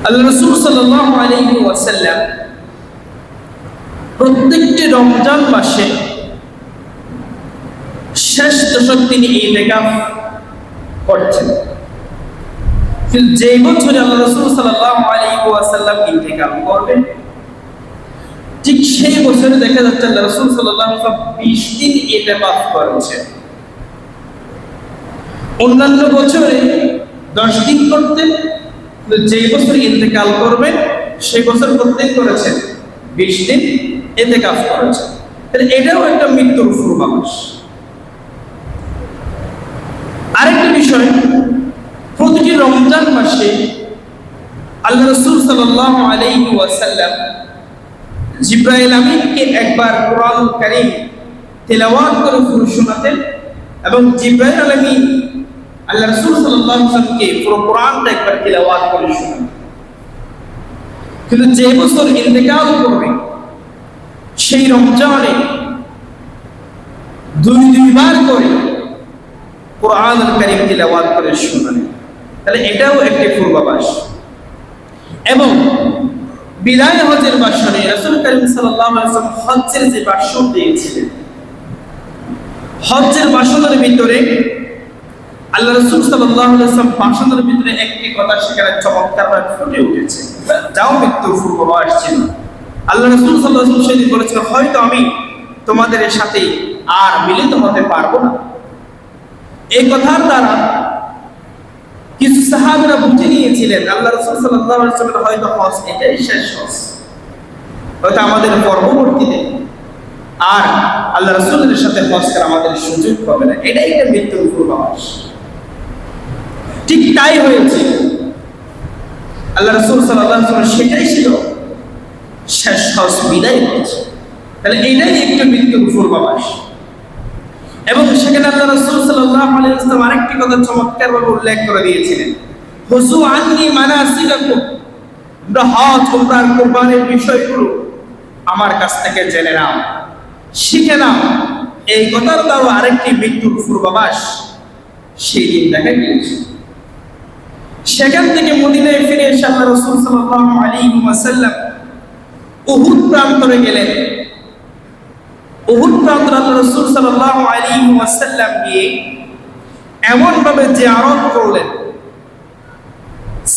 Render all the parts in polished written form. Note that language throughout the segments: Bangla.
আল্লাহ রাসূল সাল্লাল্লাহু আলাইহি ওয়াসাল্লাম প্রত্যেকটি রমজান মাসে শেষ দশক তিনি ইতিকাফ করছেন। কিন্তু যে বছরে আল্লাহ রাসূল সাল্লাল্লাহু আলাইহি ওয়াসাল্লাম ইতিকাফ করবেন, ঠিক সেই বছরে দেখা যাচ্ছে আল্লাহ রাসূল সাল্লাল্লাহু আলাইহি ওয়াসাল্লাম 20 দিন ইতিকাফ করেছেন। অন্যান্য বছরে 10 দিন করতেন, যে বছর ইন্তেকাল করবেন সেই বছর প্রত্যেক করেছেন 20 দিন ইতিকাফ করেছেন। তাহলে এটাও একটা মৃত্যুর পূর্বাভাস। আরেকটা বিষয়, প্রতিটি রমজান মাসে আল্লাহ রাসূল সাল্লাল্লাহু আলাইহি ওয়াসাল্লাম জিবরাইল আমিনকে একবার কোরআন কারীম তেলাওয়াত করে শোনাতেন এবং জিবরাইল আমিন আল্লাহ রাসূল সাল্লাল্লাহু আলাইহি ওয়াসাল্লামকে পুরো কোরআনটা একবার তেলাওয়াত করে শোনাতেন। কিন্তু যে বছর ইন্তেকাল করবে সেই রমজানে দুইবার করে কোরআনুল কারীম তেলাওয়াত করে শোনালেন। তাহলে এটাও একটি পূর্বাভাস। এবং বিদায় হজের ভাষণে রাসূল করিম সাল্লাল্লাহু আলাইহি ওয়াসাল্লাম হজ্জের যে ভাষণ দিয়েছিলেন, হজ্জের ভাষণের ভিতরে আল্লাহ রাসূল সাল্লাল্লাহু আলাইহি ওয়াসাল্লাম ভাষণের ভিতরে একটি কথা সেখানে চমৎকারভাবে ফুটে উঠেছে, যাও মৃত্যুর পূর্বাভাস ছিল। আল্লাহ রাসূল সাল্লাল্লাহু আলাইহি ওয়াসাল্লাম সেদিন বলেছিলেন, হয়তো আমি তোমাদের সাথে আর মিলিত হতে পারবো না। এই কথার দ্বারা কিছু সাহাবীরা বুঝে নিয়েছিলেন আল্লাহ রাসূল সাল্লাল্লাহু আলাইহি ওয়াসাল্লাম হয়তো হজ এটাই শেষ হজ, হয়তো আমাদের পরবর্তীতে আর আল্লাহ রাসূলের সাথে হজ করা আমাদের সুযোগ হবে না। এটাই একটা মৃত্যুর পূর্বাভাস। ঠিক তাই হয়েছে। আল্লাহ রাসূল সাল্লাল্লাহু আলাইহি ওয়াসাল্লাম সেটাই ছিল শেষ হজ, বিদায় হয়েছে। তাহলে এটাই একটা মৃত্যুর পূর্বাভাস। এবং সেখানে আল্লাহ রাসূল সাল্লাল্লাহু আলাইহি ওয়াসাল্লাম আরেকটি কথা চমৎকারভাবে উল্লেখ করে দিয়েছিলেন, হুজু আন্নি মানাসিকাকুম, তোমরা হজ উমরার কুরবানির বিষয়গুলো আমার কাছ থেকে জেনে নাও, শিখে নাও। এই কথার দ্বারা আরেকটি মৃত্যুর পূর্বাভাস সেই দিন দেখা গিয়েছে। সেখান থেকে মদিনায় ফিরে এসে আল্লাহ রাসূল সাল্লাল্লাহু আলাইহি ওয়াসাল্লাম উহুদ প্রান্তরে গেলেন। উহুদ প্রান্তরে আল্লাহ রাসূল সাল্লাল্লাহু আলাইহি ওয়াসাল্লাম গিয়ে এমন ভাবে জিয়ারত করলেন,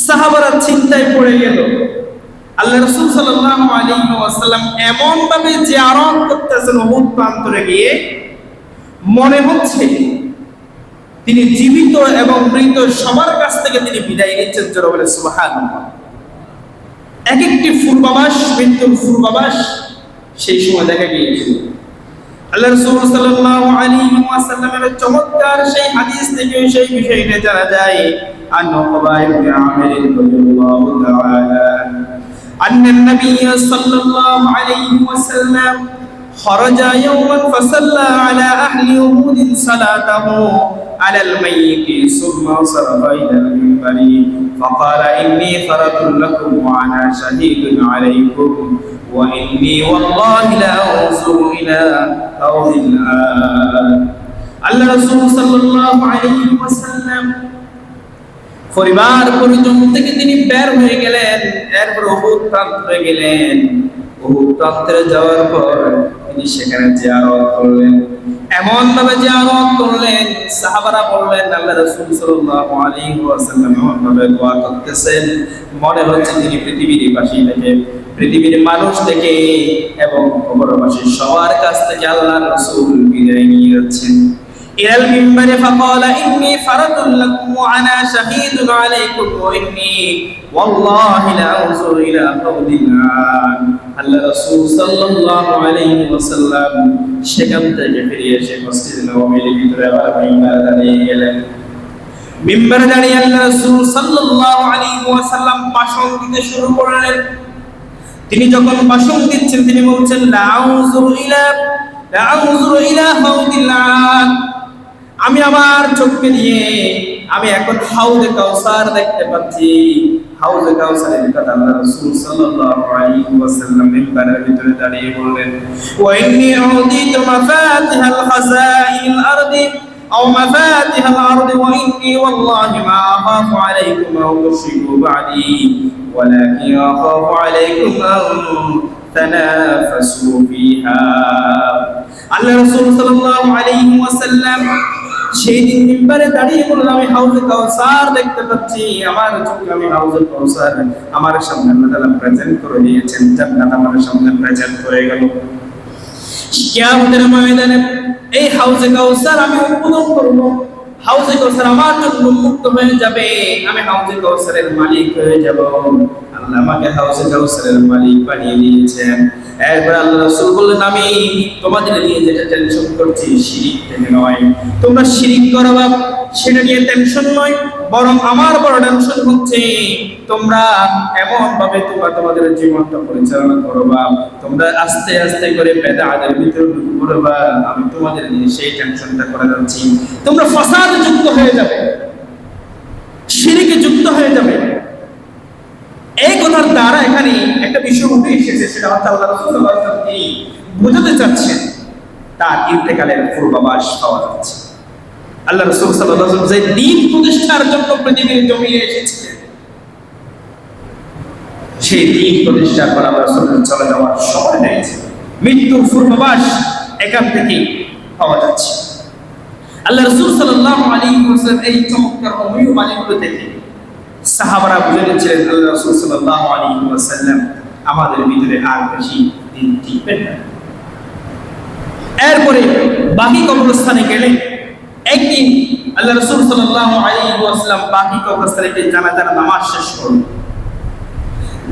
সাহাবারা চিন্তায় পড়ে গেল। আল্লাহ রাসূল সাল্লাল্লাহু আলাইহি ওয়াসাল্লাম এমন ভাবে জিয়ারত করতেছেন উহুদ প্রান্তরে গিয়ে, মনে হচ্ছে তিনি জীবিত এবং মৃত সবার কাছ থেকে তিনি বিদায় নিচ্ছেন। জোরে বলে সুবহানাল্লাহ। এক একটি পূর্বাভাস, মৃত্যুর পূর্বাভাস সেই সময় দেখা গিয়েছিল। আল্লাহ রাসূল সাল্লাল্লাহু আলাইহি ওয়াসাল্লামের চমৎকার সেই হাদিস থেকে সেই বিষয়টা জানা যায়। আন উকবা ইবনে আমির রাদিয়াল্লাহু তাআলা আন্নান নবী সাল্লাল্লাহু আলাইহি ওয়াসাল্লাম খরাজা ইয়াওমান ফাসাল্লা আলা আহলি উহুদ সালাতাহু على الميت ثم صرف إلى المنبر فقال إني فرط لكم وأنا شهيد عليكم وإني والله لا أنظر إلى أرض الآن আল্লাহ রাসূল সাল্লাল্লাহু আলাইহি ওয়াসাল্লাম পরিবার পরিজন থেকে তিনি বের হয়ে গেলেন, এরপর উহুদ প্রান্তরে গেলেন। উহুদ প্রান্তরে যাওয়ার পর তিনি সেখানে জিয়ারত করলেন। এমন ভাবে জিয়ারত করলেন, সাহাবারা বললেন আল্লাহ রাসূল সাল্লাল্লাহু আলাইহি ওয়াসাল্লাম এমন ভাবে দোয়া করতেছেন, মনে হচ্ছে তিনি পৃথিবীর বাসী থেকে, পৃথিবীর মানুষ থেকে এবং কবরবাসী সবার কাছ থেকে আল্লাহ রাসূল বিদায় নিয়ে যাচ্ছেন। ইলাল মিম্বারে ফাকালা ইন্নী ফারাতুল লাকুম ওয়া আনা শাহীদুন আলাইকুম ওয়া ইন্নী ওয়াল্লাহি লা আনজুরু ইলা কাউদিন আন। আল্লাহ রাসূল সাল্লাল্লাহু আলাইহি ওয়াসাল্লাম সেখান থেকে ফিরে এসে মসজিদে নববীর ভিতরে আবার মিম্বারে দাঁড়িয়ে গেলেন। মিম্বারে দাঁড়িয়ে আল্লাহ রাসূল সাল্লাল্লাহু আলাইহি ওয়াসাল্লাম ভাষণ দিতে শুরু করলেন। তিনি যখন ভাষণ দিচ্ছেন তিনি বলছেন, লা আনজুরু ইলা কাউদিন আন, আমি আমার চোখকে দিয়ে আমি এখন হাউজে কাউসার দেখতে পাচ্ছি। হাউজে কাউসারের কথা আল্লাহ রাসূল সাল্লাল্লাহু আলাইহি ওয়াসাল্লাম মিম্বারের ভিতরে দাঁড়িয়ে বললেন, ওয়া ইন্নী উদিতু মাফাতিহাল খাযাইনিল আরদি আও মাফাতিহাল আরদি ওয়া ইন্নী ওয়াল্লাহি মা আখাফু আলাইকুম আও তুশরিকু বা'দি ওয়ালাকিন আখাফু আলাইকুম আন তানাফাসু ফিহা। আল্লাহ রাসূল সাল্লাল্লাহু আলাইহি ওয়াসাল্লাম সেই দিন মিম্বারে দাঁড়িয়ে বললেন, আমি হাউজে কাউসার দেখতে পাচ্ছি, আমার চোখে আমি হাউজে কাউসার আমার সামনে আল্লাহ তাআলা প্রেজেন্ট করে দিয়েছেন, জান্নাত আমার সামনে প্রেজেন্ট হয়ে গেল। কিয়ামতের ময়দানে এই হাউজে কাউসার আমি উদ্বোধন করব, হাউজে কাউসার আমার জন্য মুক্ত হয়ে যাবে, আমি হাউজে কাউসারের মালিক হয়ে যাব। আল্লাহ আমাকে হাউজে কাউসারের মালিক বানিয়ে দিয়েছেন। এরপর আল্লাহ রাসূল বললেন, আমি তোমাদের নিয়ে যেটা টেনশন করছি শিরিক থেকে নয়, তোমরা শিরিক করবা সেটা নিয়ে টেনশন নয়, বরং আমার বড় টেনশন হচ্ছে তোমরা এমন ভাবে তোমাদের জীবনটা পরিচালনা করবা, তোমরা আস্তে আস্তে করে বেদাতের ভিতরে ঢুকে পড়বা, আমি তোমাদের নিয়ে সেই টেনশনটা করে যাচ্ছি। তোমরা ফাসাদে যুক্ত হয়ে যাবে, শিরকে যুক্ত হয়ে যাবে। এই কথার দ্বারা এখানে একটা বিষয় উঠে এসেছে, সেটা হচ্ছে আল্লাহ রাসূল সাল্লাল্লাহু আলাইহি ওয়াসাল্লাম তিনি বোঝাতে চাচ্ছেন তার ইন্তেকালের পূর্বাভাস পাওয়া যাচ্ছে। আল্লাহ রাসূল সাল্লাল্লাহু আলাইহি ওয়াসাল্লাম যে দ্বীন প্রতিষ্ঠার জন্য পৃথিবীর জমিনে এসেছিলেন, সেই দ্বীন প্রতিষ্ঠার পর আল্লাহ রাসূলের চলে যাওয়ার সময় হয়েছে, মৃত্যুর পূর্বাভাস এখান থেকে পাওয়া যাচ্ছে। আল্লাহ রাসূল সাল্লাল্লাহু আলাইহি ওয়াসাল্লাম এই চমৎকার অমীয় বাণীগুলো থেকে সাহাবারা বুঝে নিয়েছিলেন আল্লাহ রাসূল সাল্লাল্লাহু আলাইহি ওয়াসাল্লাম আমাদের ভিতরে আর বেশি দিন টিকবেন না। এরপরে বাকি কবরস্থানে গেলে একদিন আল্লাহ রাসূল সাল্লাল্লাহু আলাইহি ওয়াসাল্লাম বাকি কবরস্থানে গিয়ে জানাজার নামাজ শেষ করলেন।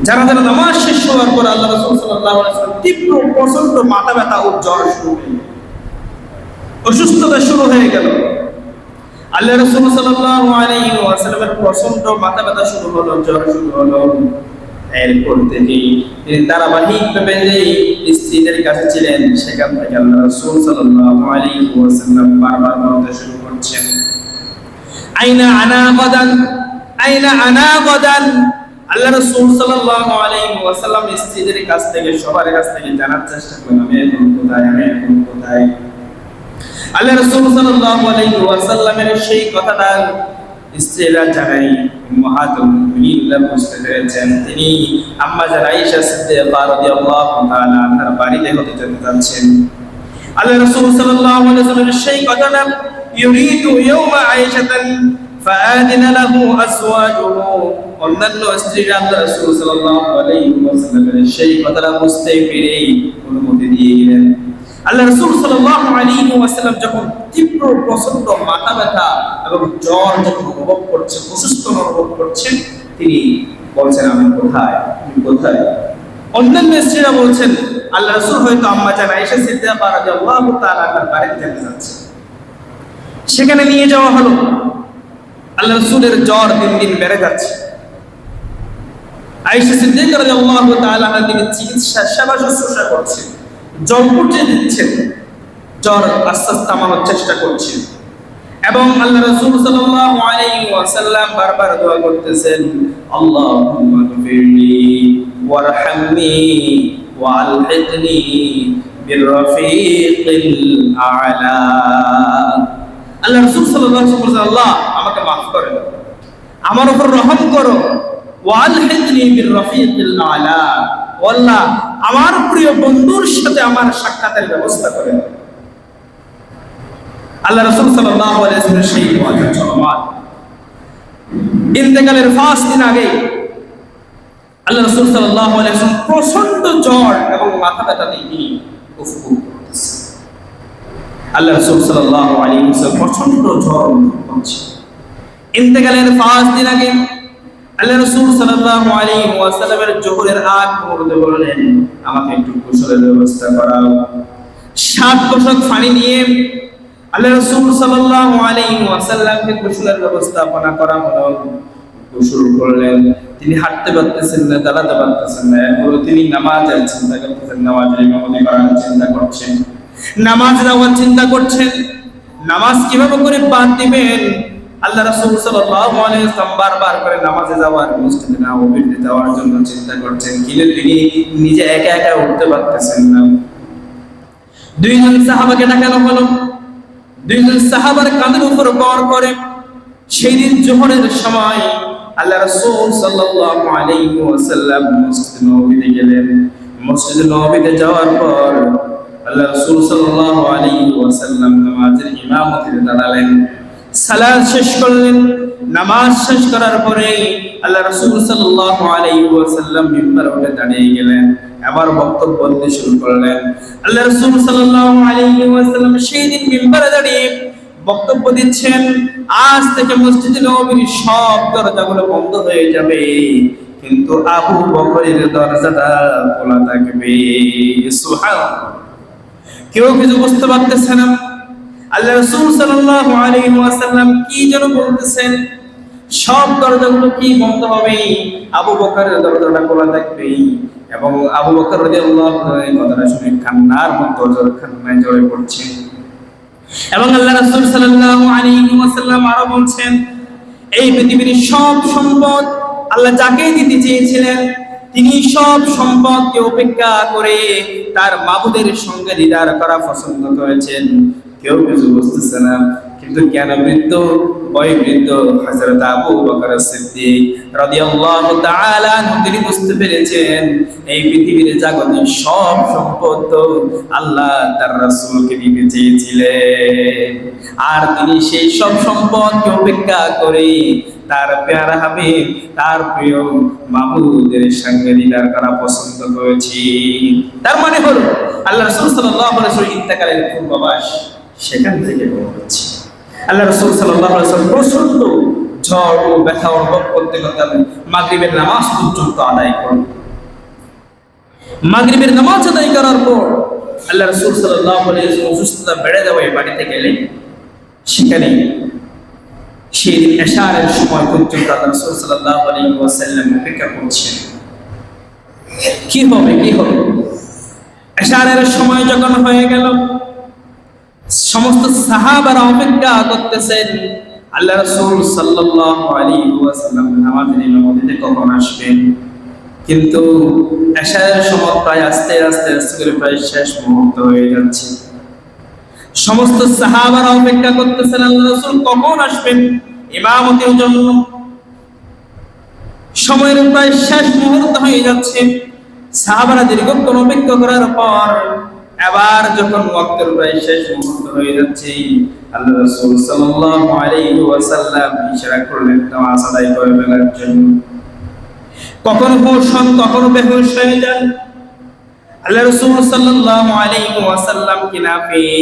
জানাজার নামাজ শেষ হওয়ার পর আল্লাহ রাসূল সাল্লাল্লাহু আলাইহি ওয়াসাল্লাম তীব্র প্রচন্ড মাথা ব্যথা ও জ্বর শুরু হয়ে গেল, অসুস্থতা শুরু হয়ে গেল। আল্লাহ রাসূল সাল্লাল্লাহু আলাইহি ওয়াসাল্লামের প্রচন্ড মাথা ব্যথা শুরু হলো, জ্বর শুরু হলো। এরপর থেকে তিনি ধারাবাহিকভাবে স্ত্রীদের কাছে ছিলেন, সেখান থেকে আল্লাহ রাসূল সাল্লাল্লাহু আলাইহি ওয়াসাল্লাম বারবার বলতে শুরু করছেন, আইনা আনা গাদান, আইনা আনা গাদান। আল্লাহ রাসূল সাল্লাল্লাহু আলাইহি ওয়াসাল্লাম স্ত্রীদের কাছ থেকে সবার কাছ থেকে জানার চেষ্টা করেন, আমি এখন কোথায়, আমি এখন কোথায়। আল্লাহ রাসূল সাল্লাল্লাহু আলাইহি ওয়াসাল্লামের সেই কথাটা স্ত্রীরা জানাই উম্মাহাতুল মুমিনিন বুঝতে পেরেছেন, তিনি আম্মা জান আয়েশা সিদ্দিকা রাদিয়াল্লাহু তাআলা আনহার বাড়িতে হতে যেতে যাচ্ছেন। আল্লাহ রাসূল সাল্লাল্লাহু আলাইহি ওয়াসাল্লামের সেই কথাটা ইউরিদু ইয়াওমা আয়েশাতান ফাআদিনা লাহু আজওয়াজুহু, অন্যান্য স্ত্রীরা আল্লাহ রাসূল সাল্লাল্লাহু আলাইহি ওয়াসাল্লামের সেই কথাটা বুঝতে পেরে অনুমতি দিয়ে গেলেন। আল্লাহ রাসূল সাল্লাল্লাহু আলাইহি ওয়াসাল্লাম যখন তীব্র প্রচন্ড মাথা ব্যথা এবং জ্বর যখন অনুভব করছেন, অসুস্থ অনুভব করছেন, তিনি বলছেন, আমি কোথায়, আমি কোথায়। অন্যান্য স্ত্রীরা বলছেন আল্লাহ রাসূল হয়তো আম্মা জান আয়েশা সিদ্দিকা রাদিয়াল্লাহু তাআলা আনহার বাড়িতে যেতে যাচ্ছে, সেখানে নিয়ে যাওয়া হলো। আল্লাহ রাসূলের জ্বর দিন দিন বেড়ে যাচ্ছে। আয়েশা সিদ্দিকা রাদিয়াল্লাহু তাআলা আনহা তিনি চিকিৎসা সেবা শুশ্রূষা করছেন, জলপুটে দিচ্ছেন, জ্বর আস্তে আস্তে থামানোর চেষ্টা করছেন। এবং আল্লাহ রাসূল সাল্লাল্লাহু আলাইহি ওয়াসাল্লাম বারবার দোয়া করতেছেন, আল্লাহুম্মা গফিরলি ওয়ারহামনি ওয়ালহিকনি বিররফিকিল আ'লা। আল্লাহ রাসূল সাল্লাল্লাহু আলাইহি ওয়াসাল্লাম, আল্লাহ আমাকে মাফ করে দাও, আমার উপর রহম করো, ওয়ালহিকনি বিররফিকিল আ'লা, আল্লাহ আমার প্রিয় বন্ধুর সাথে আমার সাক্ষাতের ব্যবস্থা করে দাও। আল্লাহ রাসূল সাল্লাল্লাহু আলাইহি ওয়াসাল্লাম সেই দোয়াটা চলমান। ইন্তেকালের 5 দিন আগে আল্লাহ রাসূল সাল্লাল্লাহু আলাইহি ওয়াসাল্লাম প্রচন্ড জ্বর এবং মাথা ব্যথাতে তিনি উফকুফ করতেছেন। আল্লাহ রাসূল সাল্লাল্লাহু আলাইহি ওয়াসাল্লাম প্রচন্ড জ্বর অনুভব করছেন। ইন্তেকালের 5 দিন আগে আল্লাহ রাসূল সাল্লাল্লাহু আলাইহি ওয়াসাল্লামের যোহরের আগ মুহূর্তে বললেন, আমাকে একটু গোসলের ব্যবস্থা করাও। 7 বছর পানি নিয়ে আল্লাহ রাসূল সাল্লাল্লাহু আলাইহি ওয়াসাল্লামকে গোসলের ব্যবস্থাপনা করা হলো। গোসল করলেন, তিনি হাঁটতে পারতেছেন না, দাঁড়াতে পারতেছেন না, এরপর তিনি নামাজের চিন্তা করতেছেন, নামাজের ইমামতি করার চিন্তা করছেন, নামাজ যাওয়ার চিন্তা করছেন, নামাজ কিভাবে করে বাদ দিবেন। আল্লাহ রাসূল সাল্লাল্লাহু আলাইহি ওয়াসাল্লাম বারবার করে নামাজে যাওয়ার, মসজিদে নববীতে যাওয়ার জন্য চিন্তা করছেন, কিন্তু তিনি নিজে একা একা উঠতে পারতেছেন না। 2 জন সাহাবাকে ডাকানো হলো। 2 জন সাহাবার কাঁধের উপর বর করে সেই দিন জোহরের সময় আল্লাহ রাসূল সাল্লাল্লাহু আলাইহি ওয়াসাল্লাম মসজিদ নববীতে গেলেন। মসজিদ নববীতে যাওয়ার পর আল্লাহ রাসূল সাল্লাল্লাহু আলাইহি ওয়াসাল্লাম নামাজের ইমামতিতে দাঁড়ালেন। সালাত শেষ করলেন। নামাজ শেষ করার পরে আল্লাহ রাসূল সাল্লাল্লাহু আলাইহি ওয়াসাল্লাম মিম্বারে উঠে দাঁড়িয়ে গেলেন। আবার বক্তব্য দিতে শুরু করলেন। আল্লাহ রাসূল সাল্লাল্লাহু আলাইহি ওয়াসাল্লাম সেই দিন মিম্বারে দাঁড়িয়ে বক্তব্য দিচ্ছেন, আজ থেকে মসজিদে নববীর সব দরজাগুলো বন্ধ হয়ে যাবে, কিন্তু আবু বকরের দরজাটা খোলা থাকবে। সুবহানাল্লাহ। কেউ কিছু বুঝতে পারতেছে না আল্লাহ রাসূল সাল্লাল্লাহু আলাইহি ওয়াসাল্লাম কি যেন বলতেছেন। সব দরজাগুলো কি বন্ধ হবে, আবু বকরের দরজাটা খোলা থাকবে। এবং আবু বকর রাদিয়াল্লাহু আনহু কথাটা শুনে কান্নার মতো কান্নায় জড়িয়ে পড়ছেন। এবং আল্লাহ রাসূল সাল্লাল্লাহু আলাইহি ওয়াসাল্লাম আরো বলছেন, এই পৃথিবীর সব সম্পদ আল্লাহ যাকে দিতে চেয়েছিলেন তিনি সব সম্পদকে উপেক্ষা করে তার মাবুদের সঙ্গে দিদার করা পছন্দ করেছেন। কেউ কিছু বুঝতেছে না, কিন্তু কেন বৃদ্ধ বয়োবৃদ্ধ হযরত আবু বকর সিদ্দিক রাদিয়াল্লাহু তাআলা তিনি বুঝতে পেরেছেন এই পৃথিবীর জাগতিক সব সম্পদ তো আল্লাহ তার রাসূলকে দিতে চেয়েছিলেন, আর তিনি সেই সব সম্পদকে উপেক্ষা করে তার প্যারা হাবিব তার প্রিয় মাবুদের সঙ্গে দিদার করা পছন্দ করেছি। তার মানে হলো আল্লাহ রাসূল সাল্লাল্লাহু আলাইহি ওয়াসাল্লাম ইন্তেকালের পূর্বাভাস সেখান থেকে বলা হচ্ছে। আল্লাহ রাসূল সাল্লাল্লাহু আলাইহি ওয়াসাল্লাম প্রচন্ড ঝড় ও ব্যথা অনুভব করতে করতে মাগরিবের নামাজ পর্যন্ত আদায় করেন। মাগরিবের নামাজ আদায় করার পর আল্লাহ রাসূল সাল্লাল্লাহু আলাইহি ওয়াসাল্লাম অসুস্থতা বেড়ে যাওয়ায় বাড়িতে গেলেন। সেখানে সেই দিন এশারের সময় পর্যন্ত আল্লাহ রাসূল সাল্লাল্লাহু আলাইহি ওয়াসাল্লাম অপেক্ষা করছেন কি হবে কি হবে। এশারের সময় যখন হয়ে গেল সমস্ত সাহাবারা অপেক্ষা করতেছেন আল্লাহ রাসূল সাল্লাল্লাহু আলাইহি ওয়াসাল্লাম নামাজের ইমামতিতে কখন আসবেন। কিন্তু এশারের সময় প্রায় আস্তে আস্তে করে প্রায় শেষ মুহূর্ত হয়ে যাচ্ছে। সমস্ত সাহাবারা অপেক্ষা করতেছেন আল্লাহ রাসূল কখন আসবেন ইমামতির জন্য। সময়ের প্রায় শেষ মুহূর্ত হয়ে যাচ্ছে। সাহাবারা দীর্ঘক্ষণ অপেক্ষা করার পর এবার যখন ওয়াক্তের প্রায় শেষ মুহূর্ত হয়ে যাচ্ছে আল্লাহ রাসূল সাল্লাল্লাহু আলাইহি ওয়াসাল্লাম ইশারা করলেন নামাজ আদায় করে ফেলার জন্য। কখনো হুঁশ হন, কখনো বেহুশ হয়ে যান। আল্লাহ রাসূল সাল্লাল্লাহু আলাইহি ওয়াসাল্লাম কি না পেয়ে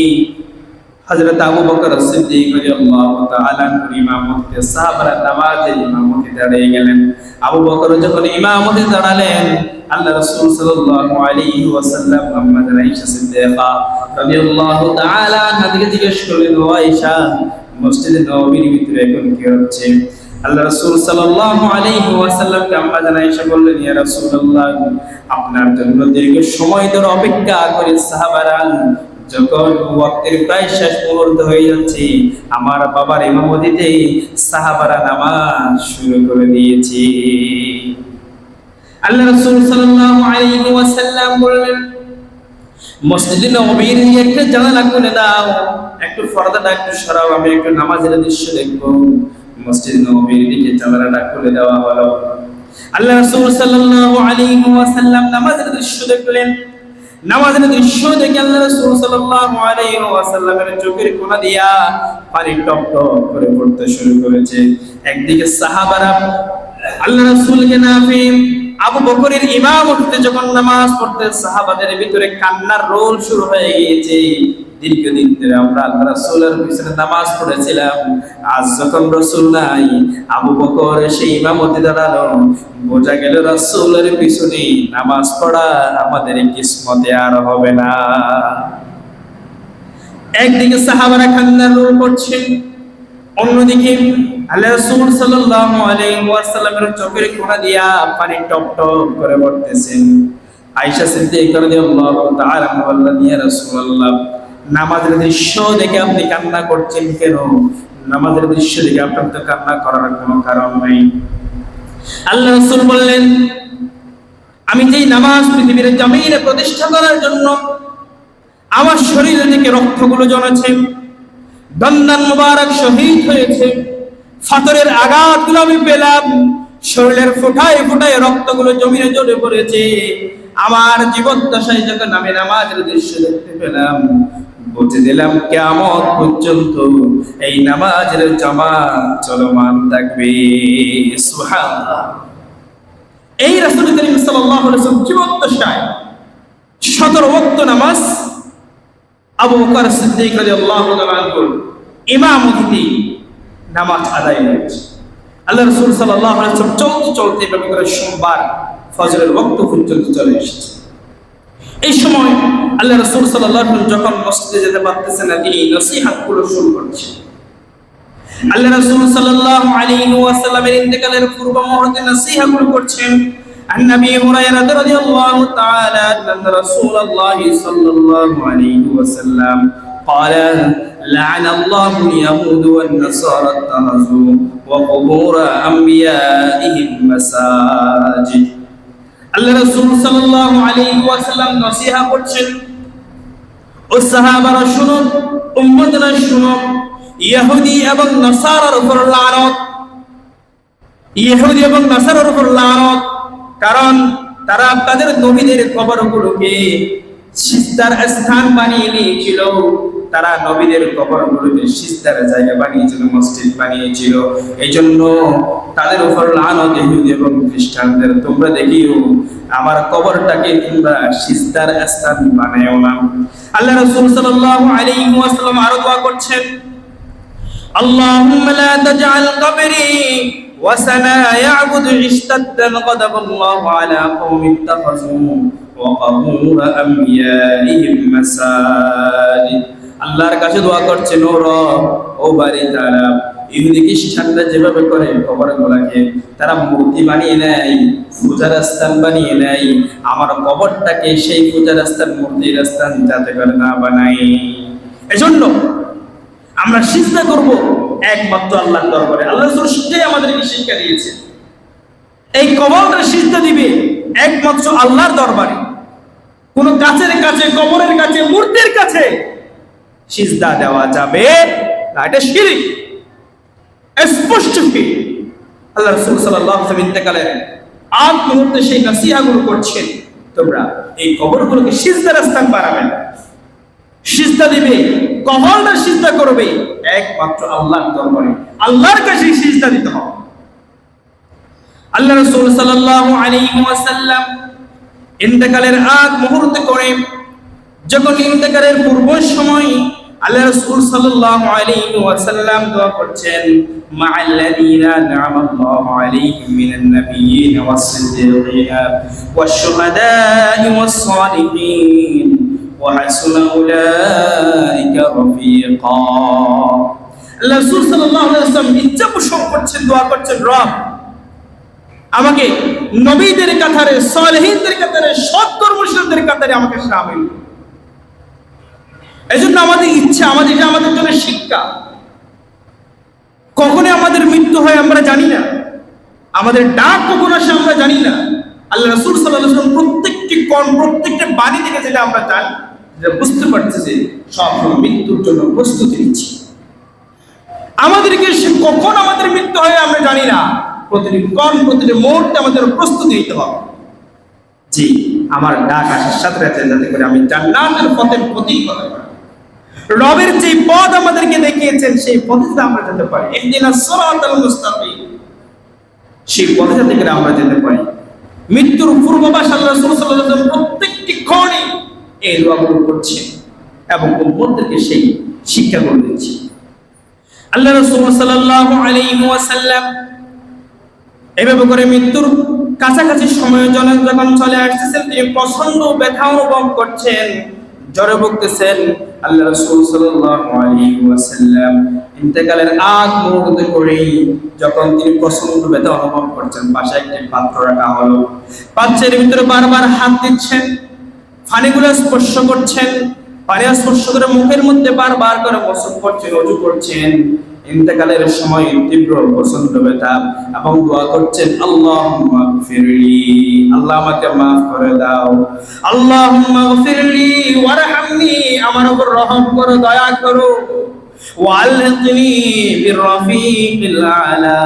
হযরত আবু বকর সিদ্দিক রাদিয়াল্লাহু তাআলা ইমামতিতে সাহাবারা নামাজের ইমামতি দাঁড়িয়ে গেলেন। আবু বকর যখন ইমামতি দাঁড়ালেন আল্লাহ রাসূল সাল্লাল্লাহু আলাইহি ওয়াসাল্লাম আম্মা আয়েশা সিদ্দিকা রাদিয়াল্লাহু তাআলা আনহাকে জিজ্ঞেস করলেন, ও আয়েশা মসজিদে নববীর ভিতরে এখন কি হচ্ছে? আল্লাহ রাসূল সাল্লাল্লাহু আলাইহি ওয়াসাল্লামকে আম্মা আয়েশা বললেন, ইয়া রাসূলুল্লাহ আপনার জন্য দীর্ঘ সময় ধরে অপেক্ষা করে সাহাবারা যখন ওয়াক্তের প্রায় শেষ মুহূর্ত হয়ে যাচ্ছে আমার বাবার ইমামতিতে সাহাবারা নামাজ শুরু করে দিয়েছে। আল্লাহ রাসূল সাল্লাল্লাহু আলাইহি ওয়াসাল্লাম বললেন, মসজিদে নববীর একটা জানালা খুলে দাও, একটু পর্দাটা একটু সরাও, আমি একটু নামাজের দৃশ্য দেখব। মসজিদে নববীর দিকে জানালাটা খুলে দেওয়া হলো। আল্লাহ রাসূল সাল্লাল্লাহু আলাইহি ওয়াসাল্লাম নামাজের দৃশ্য দেখলেন। নামাজের দৃশ্য দেখে আল্লাহ রাসূল সাল্লাল্লাহু আলাইহি ওয়াসাল্লামের চোখের কোণা দিয়া পানি টপ টপ করে পড়তে শুরু করেছে। একদিকে সাহাবারা আল্লাহ রাসূলকে না পেয়ে আবু বকরের ইমামতিতে যখন নামাজ পড়তে সাহাবাদের ভিতরে কান্নার রোল শুরু হয়ে গিয়েছে। দীর্ঘদিন ধরে আমরা আল্লাহ রাসূলের পিছনে নামাজ পড়েছিলাম, আজ যখন রাসূল নাই আবু বকর সেই ইমামতি দাঁড়ালো, বোঝা গেল রাসূলের পিছনে নামাজ পড়া আমাদের কিসমতে আর হবে না। একদিকে সাহাবারা কান্নার রোল করছে, অন্যদিকে আল্লাহ রাসূল সাল্লাল্লাহু আলাইহি ওয়াসাল্লামের চোখের কোণা দিয়া পানি টপ টপ করে পড়তেছেন। আয়েশা সিদ্দিকা রাদিয়াল্লাহু তাআলা বললেন, ইয়া রাসূলুল্লাহ নামাজের দৃশ্য দেখে আপনি কান্না করছেন কেন? নামাজের দৃশ্য দেখে আপনার তো কান্না করার কোনো কারণ নাই। আল্লাহ রাসূল বললেন, আমি যেই নামাজ পৃথিবীর জমিনে প্রতিষ্ঠা করার জন্য আমার শরীর থেকে রক্তগুলো জমেছে, দন্দান মুবারক শহীদ হয়েছে, ফাতরের আঘাতগুলো আমি পেলাম, শরীরের ফোঁটায় ফোঁটায় রক্তগুলো জমিনে জড়ে পড়েছে। আমার জীবদ্দশায় যখন আমি নামাজের দৃশ্য দেখতে পেলাম, বুঝে দিলাম কিয়ামত পর্যন্ত এই নামাজের জামাত চলমান থাকবে। সুবহানাল্লাহ। এই রাসূল করিম সাল্লাল্লাহু আলাইহি ওয়াসাল্লাম জীবদ্দশায় 17 ওয়াক্ত নামাজ আবু বকর সিদ্দিক রাদিয়াল্লাহু তাআলা আনহু ইমামতি নামাজ আদায় করেছে। আল্লাহ রাসূল সাল্লাল্লাহু আলাইহি ওয়াসাল্লাম চলতে চলতে এভাবে করে সোমবার ফজরের ওয়াক্ত পর্যন্ত চলে এসেছে। এই সময় আল্লাহ রাসূল সাল্লাল্লাহু আলাইহি ওয়াসাল্লাম যখন মসজিদে যেতে পারতেছেন না, তিনি নসিহতগুলো শুরু করছেন। আল্লাহ রাসূল সাল্লাল্লাহু আলাইহি ওয়াসাল্লামের ইন্তেকালের পূর্ব মুহূর্তে নসিহতগুলো করছেন। عن ابي هريره رضي الله تعالى ان رسول الله صلى الله عليه وسلم قال لعن الله اليهود والنصارى اتخذوا وقبور انبيائهم مساجد। আল্লাহ রাসূল সাল্লাল্লাহু আলাইহি ওয়াসাল্লাম নসিহত করছেন, ও সাহাবারা শুনো, উম্মতরা শুনো, ইহুদি এবং নাসারার উপর লানত, ইহুদি এবং নাসারার উপর লানত। কারণ তারা তাদের নবীদের কবরগুলোকে সিজদার স্থান বানিয়ে নিয়েছিল। তারা নবীদের কবরগুলোকে সিজদার জায়গা বানিয়েছিল, মসজিদ বানিয়েছিল। এই জন্য তাদের উপর লানত ইহুদি এবং খ্রিস্টানদের। তোমরা দেখিও আমার কবরটাকে তোমরা সিজদার স্থান বানায়ও না। আল্লাহ রাসূল সাল্লাল্লাহু আলাইহি ওয়াসাল্লাম আরো দোয়া করছেন, আল্লাহুম্মা লা তাজআল কবরি وسنا يعبد اشتد غضب الله على قوم اتخذوا وقبور انبيائهم مساجد। আল্লাহর কাছে দোয়া করছেন, ও রব, ও বাড়ি তারা ইহুদি খ্রিস্টানরা যেভাবে করে কবরগুলোকে তারা মূর্তি বানিয়ে নেয়, পূজার স্থান বানিয়ে নেয়, আমার কবরটাকে সেই পূজার স্থান, মূর্তির স্থান যাতে করে না বানাই। এজন্য আমরা সিজদা করব একমাত্র আল্লাহর দরবারে। আল্লাহ রাসূল সেটাই আমাদেরকে শিক্ষা দিয়েছে। এই কবরটা সিজদা দিবে একমাত্র আল্লাহর দরবারে। কোন গাছের কাছে, কবরের কাছে, মূর্তির কাছে সিজদা দেওয়া যাবে না, এটা শিরক, স্পষ্ট শিরক। আল্লাহ রাসূল সাল্লাল্লাহু আলাইহি ওয়াসাল্লাম ইন্তেকালের আগ মুহূর্তে সেই নসিহতগুলো করছেন, তোমরা এই কবরগুলোকে সিজদার স্থান বানাবে না, সিজদা দিবে, কবরটা সিজদা করবে একমাত্র আল্লাহর দরবারে, আল্লাহর কাছে সিজদা দিতে হবে। আল্লাহ রাসূল সাল্লাল্লাহু আলাইহি ওয়াসাল্লাম ইন্তেকালের আগ মুহূর্তে করে, যখন ইন্তেকালের পূর্ব সময় আল্লাহ রাসূল সাল্লাল্লাহু আলাইহি ওয়াসাল্লাম দোয়া করছেন, মা'আল্লাযীনা আন'আমাল্লাহু আলাইহিম মিনান নাবিয়্যিন ওয়াস-সিদ্দীকিনা ওয়াশ-শুহাদা'i ওয়াস-সালিহিন ওয়া হাসুনা উলাইকা রাফীকা। আল্লাহ রাসূল সাল্লাল্লাহু আলাইহি ওয়াসাল্লাম ইচ্ছা পোষণ করছেন, দোয়া করছেন, রব আমাকে নবীদের কাতারে, সালেহীনদের কাতারে, সৎ কর্মশীলদের কাতারে আমাকে শামিল। এজন্য আমাদের ইচ্ছা, আমাদের জন্য শিক্ষা, কখনো আমাদের মৃত্যু হয় আমরা জানি না, আমাদের ডাক কখন আসে আমরা জানি না। আল্লাহ রাসূল সাল্লাল্লাহু আলাইহি ওয়াসাল্লাম প্রত্যেকটা বাণী থেকে যেটা আমরা জানি, যে বুঝতে পারছি যে সব মৃত্যুর জন্য প্রস্তুতি নিচ্ছি। আমাদেরকে কখন আমাদের মৃত্যু হয় আমরা জানি না, প্রতিটি মুহূর্তে আমাদের প্রস্তুতি নিতে হবে। জি, আমার ডাক আসার সাথে সাথে যাতে করে আমি জান্নাতের পথের প্রতীক হতে পারি, রবের যে পথ আমাদেরকে দেখিয়েছেন সেই পথে আমরা যেতে পারি, ইহদিনাস সিরাতাল মুস্তাকিম, সেই পথে যাতে করে আমরা যেতে পারি। মৃত্যুর পূর্বাভাস আল্লাহ রাসূল সাল্লাল্লাহু আলাইহি ওয়াসাল্লাম প্রত্যেকটি ক্ষণে এই দোয়াগুলো করছেন এবং উম্মতদেরকে সেই শিক্ষাগুলো দিচ্ছেন। আল্লাহ রাসূল সাল্লাল্লাহু আলাইহি ওয়াসাল্লাম এভাবে করে মৃত্যুর কাছাকাছি সময় যখন চলে আসতেছেন, তিনি প্রচন্ড ব্যথা অনুভব করছেন, জ্বরে ভুগতেছেন। আল্লাহ রাসূল সাল্লাল্লাহু আলাইহি ওয়াসাল্লাম ইন্তেকালের আগ মুহূর্তে করেই যখন তিনি প্রচন্ড ব্যথা অনুভব করছেন, পাশে একটি পাত্র রাখা হলো, পাত্রের ভিতরে বারবার হাত দিচ্ছেন, পানিগুলো স্পর্শ করছেন, পানি স্পর্শ করে মুখের মধ্যে বারবার করে গোসল করছেন, ওযু করছেন। ইন্তেকালের সময় তীব্র প্রচন্ড ব্যথা এবং দোয়া করছেন, আল্লাহুম্মা গফিরলি, আল্লাহ আমাকে মাফ করে দাও, আল্লাহুম্মা গফিরলি ওয়ারহামনি, আমার উপর রহম করো, দয়া করো, ওয়ালহিকনি বিররাফিকিল আলা,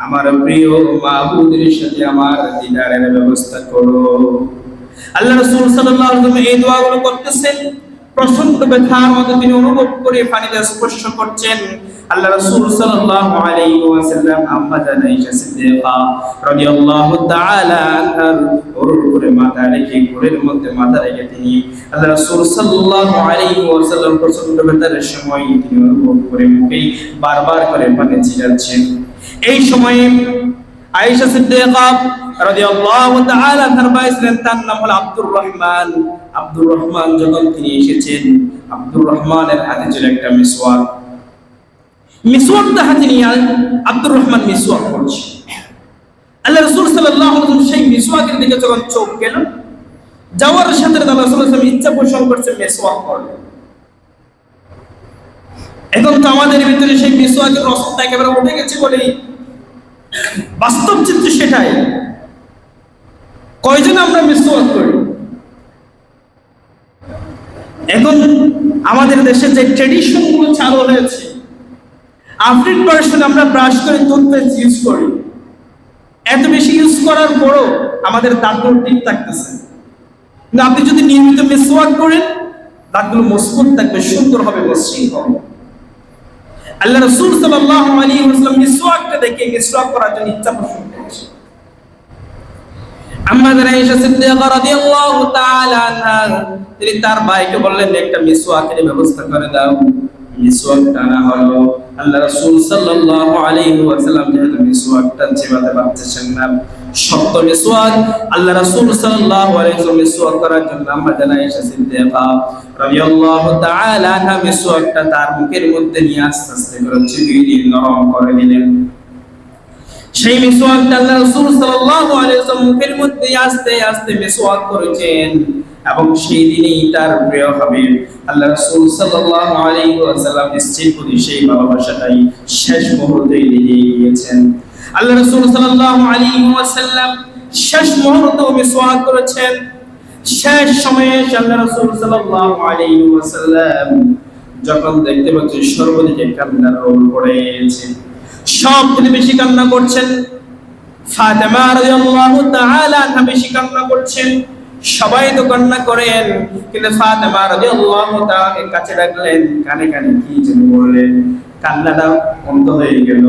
আমার প্রিয় মাবুদের সাথে আমার দিদারের ব্যবস্থা করো। আল্লাহ রাসূল সাল্লাল্লাহু আলাইহি ওয়াসাল্লাম এই দোয়াগুলো করতেছেন, প্রচন্ড ব্যথার মধ্যে তিনি অনুভব করে পানিতে স্পর্শ করছেন। আল্লাহ রাসূল সাল্লাল্লাহু আলাইহি ওয়াসাল্লাম আম্মা জান আয়েশা সিদ্দিকা রাদিয়াল্লাহু তাআলা আনহার উপরে মাথা রেখে, কোলের মধ্যে মাথা রেখে তিনি আল্লাহ রাসূল সাল্লাল্লাহু আলাইহি ওয়াসাল্লাম প্রচন্ড ব্যথার সময় তিনি অনুভব করে মুখে বারবার করে পানি ছিটাচ্ছেন। এই সময়ে আয়েশা সিদ্দিকা রাদিয়াল্লাহু তাআলা আনহার ভাই ছিলেন, তার নাম হলো আব্দুর রহমান। আব্দুর রহমান যখন তিনি এসেছেন, আব্দুর রহমানের হাতে ছিল একটা মিসওয়াক। মিসওয়াকটা হাতে নিয়ে আব্দুর রহমান মিসওয়াক করছে। আল্লাহ রাসূল সাল্লাল্লাহু আলাইহি ওয়াসাল্লাম সেই মিসওয়াকের দিকে যখন চোখ গেল, যাওয়ার সাথে আল্লাহ রাসূল সাল্লাল্লাহু আলাইহি ওয়াসাল্লাম ইচ্ছা পোষণ করছে মিসওয়াক করবে। এখন তো আমাদের ভিতরে সেই মিসওয়াকের রসটা একেবারে উঠে গেছে বলেই বাস্তব চিত্র সেটাই। কয়জন আমরা মিসওয়াক করি? এখন আমাদের দেশে যে ট্রেডিশন গুলো চালু হয়েছে, আফরিন ভার্সন আমরা ব্রাশ করে টুথপেস্ট ইউজ করি, এত বেশি ইউজ করার পরও আমাদের দাঁতগুলো ঠিক থাকতেছে। কিন্তু আপনি যদি নিয়মিত মিসওয়াক করেন, দাঁতগুলো মজবুত থাকবে, সুন্দর হবে, মসৃণ হবে। আল্লাহ রাসূল সাল্লাল্লাহু আলাইহি ওয়াসাল্লাম মিসওয়াকটা দেখে মিসওয়াক করার জন্য ইচ্ছা পোষণ করেছেন। আম্মা জান আয়েশা সিদ্দিকা রাদিয়াল্লাহু তাআলা আনহা তিনি তার ভাইকে বললেন, একটা মিসওয়াকের ব্যবস্থা করে দাও। মিসওয়াক টানা হলো। আল্লাহ রাসূল সাল্লাল্লাহু আলাইহি ওয়াসাল্লাম যেহেতু মিসওয়াকটা চেবাতে পারতেছেন না, শক্ত মিসওয়াক, আল্লাহ রাসূল সাল্লাল্লাহু আলাইহি ওয়াসাল্লাম মিসওয়াক করার জন্য আম্মা জান আয়েশা সিদ্দিকা রাদিয়াল্লাহু তাআলা আনহা মিসওয়াকটা তার মুখের মধ্যে নিয়ে আস্তে আস্তে করে চিবিয়ে দিয়ে নরম করে নিলেন। সেই মিসওয়াকটা আল্লাহ রাসূল সাল্লাল্লাহু আলাইহি ওয়াসাল্লাম মুখের মধ্যে আস্তে আস্তে মিসওয়াক করেছেন, এবং সেই দিনেই তার প্রিয় হাবিব আল্লাহ রাসূল সাল্লাল্লাহু আলাইহি ওয়াসাল্লাম স্ত্রীর প্রতি সেই ভালোবাসাটাই শেষ মুহূর্তে দিয়ে গিয়েছেন। আল্লাহ রাসূল সাল্লাল্লাহু আলাইহি ওয়াসাল্লাম শেষ মুহূর্তে মিসওয়াক করেছেন। শেষ সময়ে আল্লাহ রাসূল সাল্লাল্লাহু আলাইহি ওয়াসাল্লাম যখন দেখতে পাচ্ছেন সর্বদিকে কান্নার রোল পড়েছে, সব বেশি কান্না করছেন। ফাতেমা রাদিয়াল্লাহু তাআলা আনহা বেশি কান্না করছেন, সবাই তো কান্না করেন, কিন্তু ফাতেমা রাদিয়াল্লাহু তাআলা কাছে রাখলেন, কানে কানে কি যেন বললেন, কান্নাটা বন্ধ হয়ে গেল।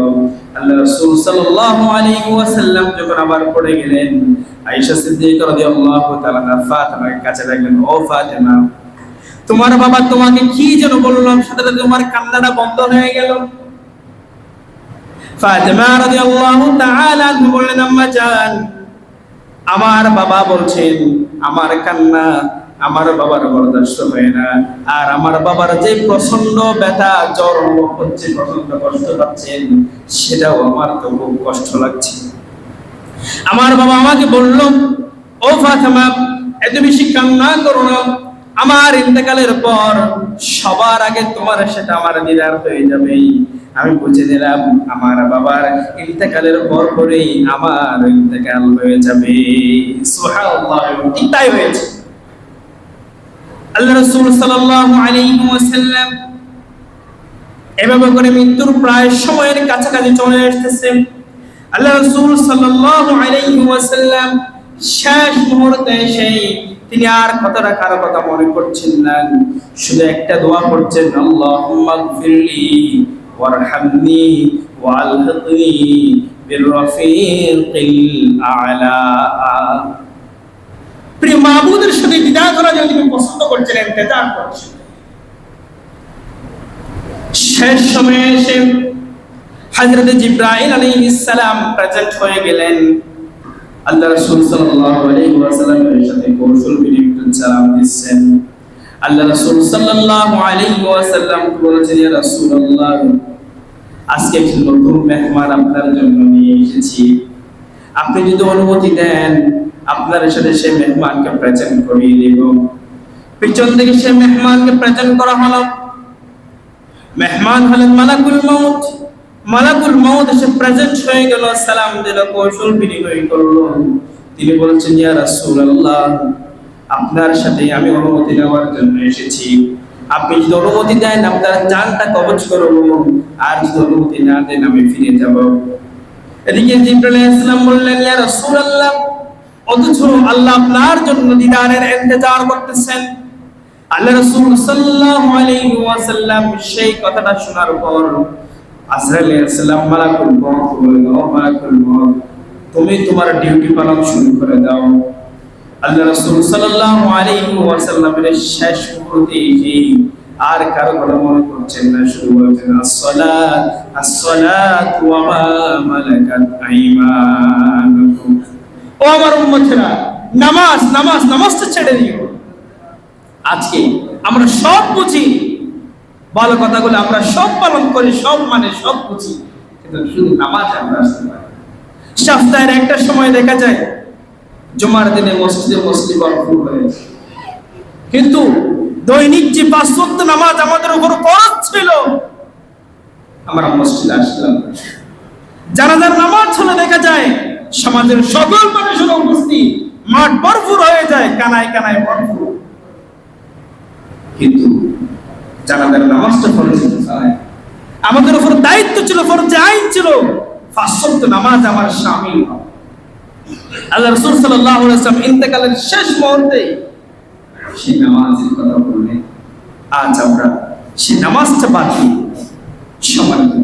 আল্লাহ রাসূল সাল্লাল্লাহু আলাইহি ওয়াসাল্লাম যখন আবার পড়ে গেলেন, আয়েশা সিদ্দিকা রাদিয়াল্লাহু তাআলা ফাতেমাকে কাছে রাখলেন, ও ফাতেমা, তোমার বাবা তোমাকে কি যেন বললাম, সাথে সাথে তোমার কান্নাটা বন্ধ হয়ে গেল। ফাতেমা রাদিয়াল্লাহু তাআলা বললেন, আম্মা জান, আমার বাবা বলছেন আমার কান্না আমার বাবার বরদাস্ত হয় না, আর আমার বাবার যে প্রচন্ড ব্যথা, জ্বর অনুভব হচ্ছে, প্রচন্ড কষ্ট পাচ্ছেন, সেটাও আমার তো খুব কষ্ট লাগছে। আমার বাবা আমাকে বলল, ও ফাতেমা, এত বেশি কান্না করো না, আমার ইন্তেকালের পর সবার আগে তোমার সাথে আমার দিদার হয়ে যাবে। আমি বুঝে নিলাম আমার বাবার ইন্তেকালের পর পরেই আমার ইন্তেকাল হয়ে যাবে। সুবহানাল্লাহ, ঠিক তাই হয়েছে। আল্লাহ রাসূল সাল্লাল্লাহু আলাইহি ওয়াসাল্লাম এভাবে করে মৃত্যুর প্রায় সময়ের কাছাকাছি চলে আসতেছে। আল্লাহ রাসূল সাল্লাল্লাহু আলাইহি ওয়াসাল্লাম শেষ মুহূর্তে সেই তিনি আর কারো কথা মনে করছেন না, শুধু একটা দোয়া করছেন, আল্লাহুম্মা গফিরলি ওয়ারহামনি ওয়ালহিকনি বিররফিকিল আ'লা। প্রিয় মাবুদের সাথে দিদার করার জন্য তিনি পছন্দ করছেন, ইন্তজার করছেন। শেষ সময়ে এসে হযরত জিবরাইল আলাইহিস সালাম প্রেজেন্ট হয়ে গেলেন। আল্লাহ রাসূল সাল্লাল্লাহু আলাইহি ওয়াসাল্লামের সাথে কৌশল বিনিময় সালাম দিচ্ছেন। আল্লাহ রাসূল সাল্লাল্লাহু আলাইহি ওয়াসাল্লাম বলেছেন, ইয়া রাসূলুল্লাহ, আজকে একটি নতুন মেহমান আপনার জন্য নিয়ে এসেছি, আপনি যদি অনুমতি দেন আপনার সাথে সেই মেহমানকে প্রেজেন্ট করিয়ে দেব। পিছন থেকে সেই মেহমানকে প্রেজেন্ট করা হলো। মেহমান হলেন মালাকুল মউত। মালাকুল মউত এসে প্রেজেন্ট হয়ে গেল, সালাম দিল, কৌশল বিনিময় করলো। তিনি বলছেন, ইয়া রাসূলুল্লাহ, আপনার সাথে আমি অনুমতি নেওয়ার জন্য এসেছি, আপনি যদি অনুমতি দেন আপনার জানটা কবজ করব, আর যদি অনুমতি না দেন আমি ফিরে যাব। এদিকে জিবরাইল আলাইহিস সালাম বললেন, ইয়া রাসূলুল্লাহ, অথচ আল্লাহ আপনার জন্য দিদারের ইন্তজার করতেছেন। আল্লাহ রাসূল সাল্লাল্লাহু আলাইহি ওয়াসাল্লাম সেই কথাটা শোনার পর আজরাইল আলাইহিস সালাম মালাকুল মউত বললেন, ও মালাকুল মউত, তুমি তোমার ডিউটি পালন শুরু করে দাও। আল্লাহ রাসূল সাল্লাল্লাহু আলাইহি ওয়াসাল্লামের শেষ মুহূর্তে আর কারো কথা মনে করছেন না, শুরু বলছেন আসসালাত আসসালাত ওয়া মা মালাকাত আইমানুকুম। ও আমার উম্মতেরা, নামাজ নামাজ নামাজটা ছেড়ে দিও। আজকে আমরা সব বুঝি, ভালো কথাগুলো আমরা সব পালন করি, সব মানে সব বুঝি, কিন্তু শুধু নামাজ আমরা আসতে পারি। সপ্তাহের একটা সময় দেখা যায় জুমার দিনে মসজিদে মসজিদ ভরপুর হয়েছে, কিন্তু দৈনিক যে 5 ওয়াক্ত নামাজ আমাদের উপর ফরজ ছিল, আমরা মসজিদে আসলাম। জানাজার নামাজ হলে দেখা যায় সমাজের সকল মানুষের উপস্থিত, মাঠ ভরপুর হয়ে যায়, কানায় কানায় ভরপুর, কিন্তু জানাজার নামাজটা ফরজ নয়। আমাদের উপর দায়িত্ব ছিল, ফরজ আইন ছিল 5 ওয়াক্ত নামাজ আমার শামিল হয়। আল্লাহ রাসূল সাল্লাল্লাহু আলাইহি ওয়াসাল্লাম ইন্তেকালের শেষ মুহূর্তে সেই নামাজের কথা বললেন। আজ আমরা সেই নামাজটা বাদ দিয়ে সমাজে